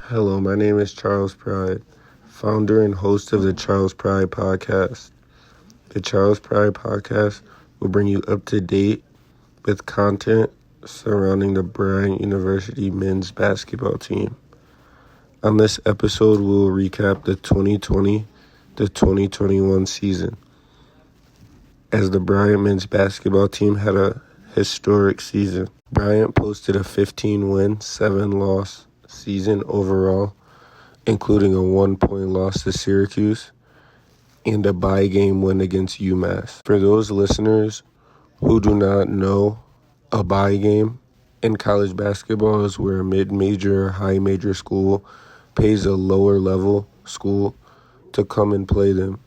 Hello, my name is Charles Pride, founder and host of the Charles Pride Podcast. The Charles Pride Podcast will bring you up to date with content surrounding the Bryant University men's basketball team. On this episode, we will recap the 2020 to 2021 season, as the Bryant men's basketball team had a historic season. Bryant posted a 15-win, 7-loss season overall, including a 1-point loss to Syracuse and a bye game win against UMass. For those listeners who do not know, a bye game in college basketball is where a mid-major or high-major school pays a lower-level school to come and play them.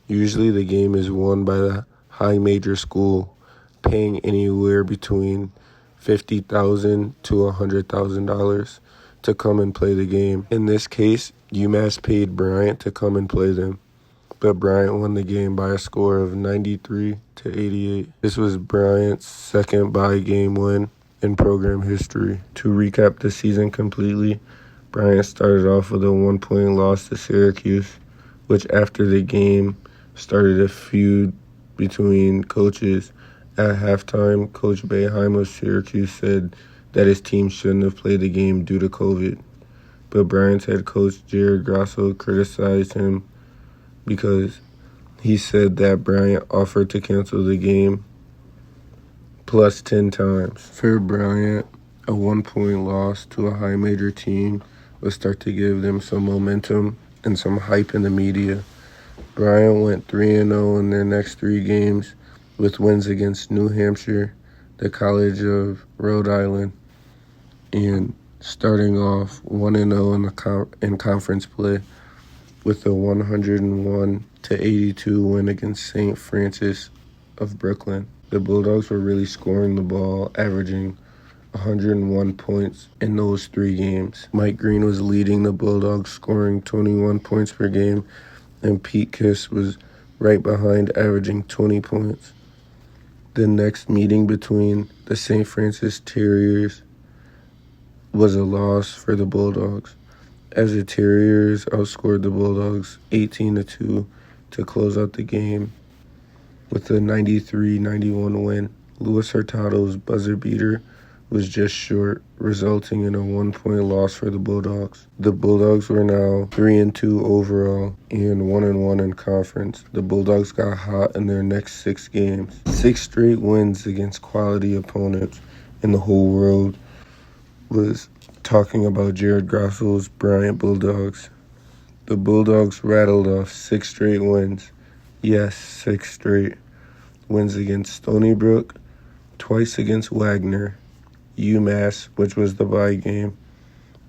Usually the game is won by the high-major school, paying anywhere between $50,000 to $100,000 to come and play the game. In this case, UMass paid Bryant to come and play them, but Bryant won the game by a score of 93 to 88. This was Bryant's second bye game win in program history. To recap the season completely, Bryant started off with a 1-point loss to Syracuse, which after the game started a feud between coaches. At halftime, Coach Boeheim of Syracuse said that his team shouldn't have played the game due to COVID. But Bryant's head coach, Jared Grasso, criticized him because he said that Bryant offered to cancel the game plus 10 times. For Bryant, a 1-point loss to a high-major team would start to give them some momentum and some hype in the media. Bryant went 3-0 in their next 3 games with wins against New Hampshire, the College of Rhode Island, and starting off 1-0 in conference play with a 101 to 82 win against St. Francis of Brooklyn. The Bulldogs were really scoring the ball, averaging 101 points in those 3 games. Mike Green was leading the Bulldogs, scoring 21 points per game, and Pete Kiss was right behind, averaging 20 points. The next meeting between the St. Francis Terriers was a loss for the Bulldogs, as the Terriers outscored the Bulldogs 18-2 to close out the game with a 93-91 win. Luis Hurtado's buzzer beater was just short, resulting in a 1-point loss for the Bulldogs. The Bulldogs were now 3-2 overall and 1-1 in conference. The Bulldogs got hot in their next 6 games. 6 straight wins against quality opponents, and the whole world was talking about Jared Grossel's Bryant Bulldogs. The Bulldogs rattled off 6 straight wins. Yes, 6 straight wins against Stony Brook, twice against Wagner, UMass, which was the bye game,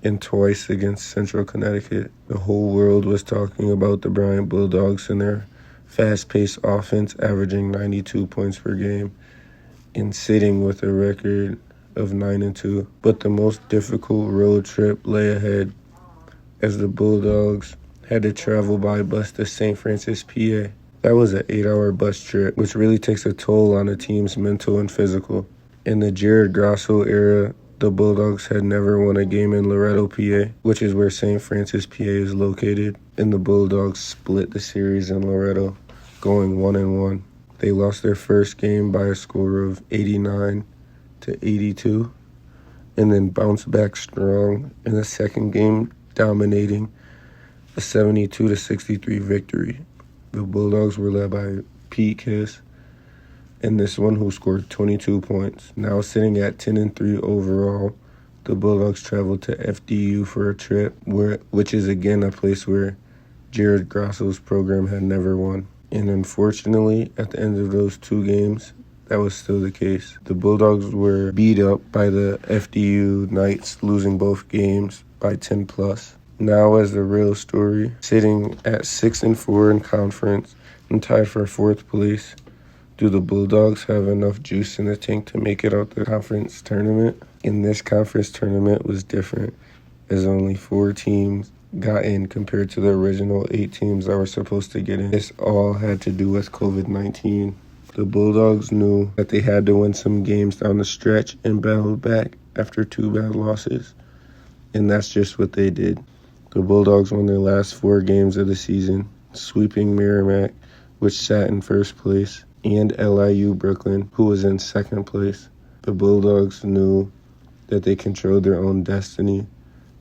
and twice against Central Connecticut. The whole world was talking about the Bryant Bulldogs and their fast-paced offense, averaging 92 points per game and sitting with a record of 9-2. But the most difficult road trip lay ahead, as the Bulldogs had to travel by bus to St. Francis, PA. That was an 8-hour bus trip, which really takes a toll on a team's mental and physical. In the Jared Grasso era, the Bulldogs had never won a game in Loretto, PA, which is where St. Francis, PA is located, and the Bulldogs split the series in Loretto, going 1-1. They lost their first game by a score of 89 to 82, and then bounced back strong in the second game, dominating a 72 to 63 victory. The Bulldogs were led by Pete Kiss, and this one who scored 22 points. Now sitting at 10-3 overall, the Bulldogs traveled to FDU for a trip, which is again a place where Jared Grosso's program had never won. And unfortunately, at the end of those 2 games, that was still the case. The Bulldogs were beat up by the FDU Knights, losing both games by 10+. Now as the real story, sitting at 6-4 in conference and tied for 4th place. Do the Bulldogs have enough juice in the tank to make it out the conference tournament? In this conference tournament was different, as only 4 teams got in compared to the original 8 teams that were supposed to get in. This all had to do with COVID-19. The Bulldogs knew that they had to win some games down the stretch and battled back after 2 bad losses. And that's just what they did. The Bulldogs won their last 4 games of the season, sweeping Merrimack, which sat in first place, and LIU Brooklyn, who was in second place. The Bulldogs knew that they controlled their own destiny,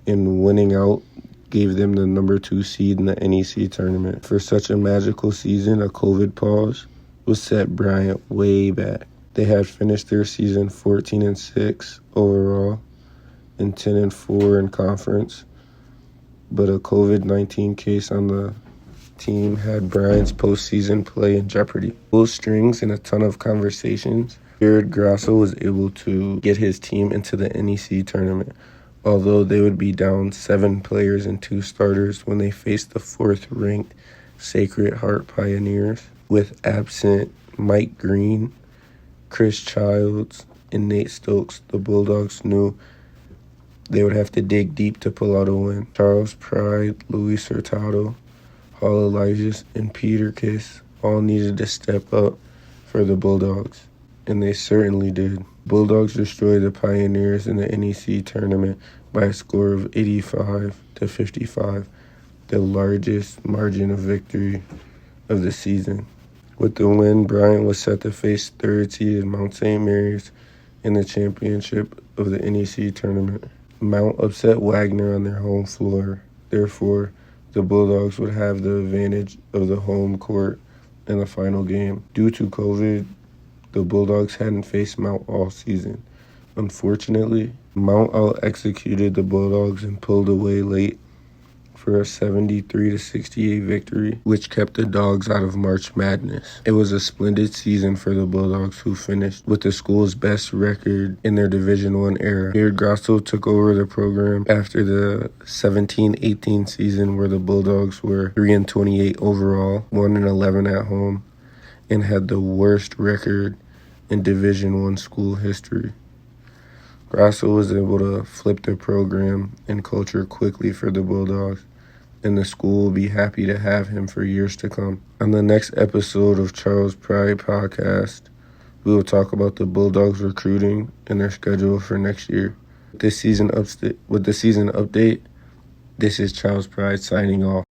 and winning out gave them the number 2 seed in the NEC tournament. For such a magical season, a COVID pause was set Bryant way back. They had finished their season 14-6 overall and 10-4 in conference, but a COVID-19 case on the team had Bryant's postseason play in jeopardy. Full strings and a ton of conversations, Jared Grasso was able to get his team into the NEC tournament, although they would be down 7 players and 2 starters when they faced the 4th-ranked Sacred Heart Pioneers. With absent Mike Green, Chris Childs, and Nate Stokes, the Bulldogs knew they would have to dig deep to pull out a win. Charles Pride, Luis Hurtado, Hall Elijah, and Peter Kiss all needed to step up for the Bulldogs, and they certainly did. Bulldogs destroyed the Pioneers in the NEC tournament by a score of 85-55, the largest margin of victory of the season. With the win, Bryant was set to face 3rd-seeded Mount St. Mary's in the championship of the NEC tournament. Mount upset Wagner on their home floor. Therefore, the Bulldogs would have the advantage of the home court in the final game. Due to COVID, the Bulldogs hadn't faced Mount all season. Unfortunately, Mount out-executed the Bulldogs and pulled away late for a 73-68 victory, which kept the Dogs out of March Madness. It was a splendid season for the Bulldogs, who finished with the school's best record in their Division I era. Jared Grasso took over the program after the 17-18 season, where the Bulldogs were 3-28 overall, 1-11 at home, and had the worst record in Division I school history. Grasso was able to flip the program and culture quickly for the Bulldogs, and the school will be happy to have him for years to come. On the next episode of Charles Pride Podcast, we will talk about the Bulldogs recruiting and their schedule for next year. With the season update, this is Charles Pride signing off.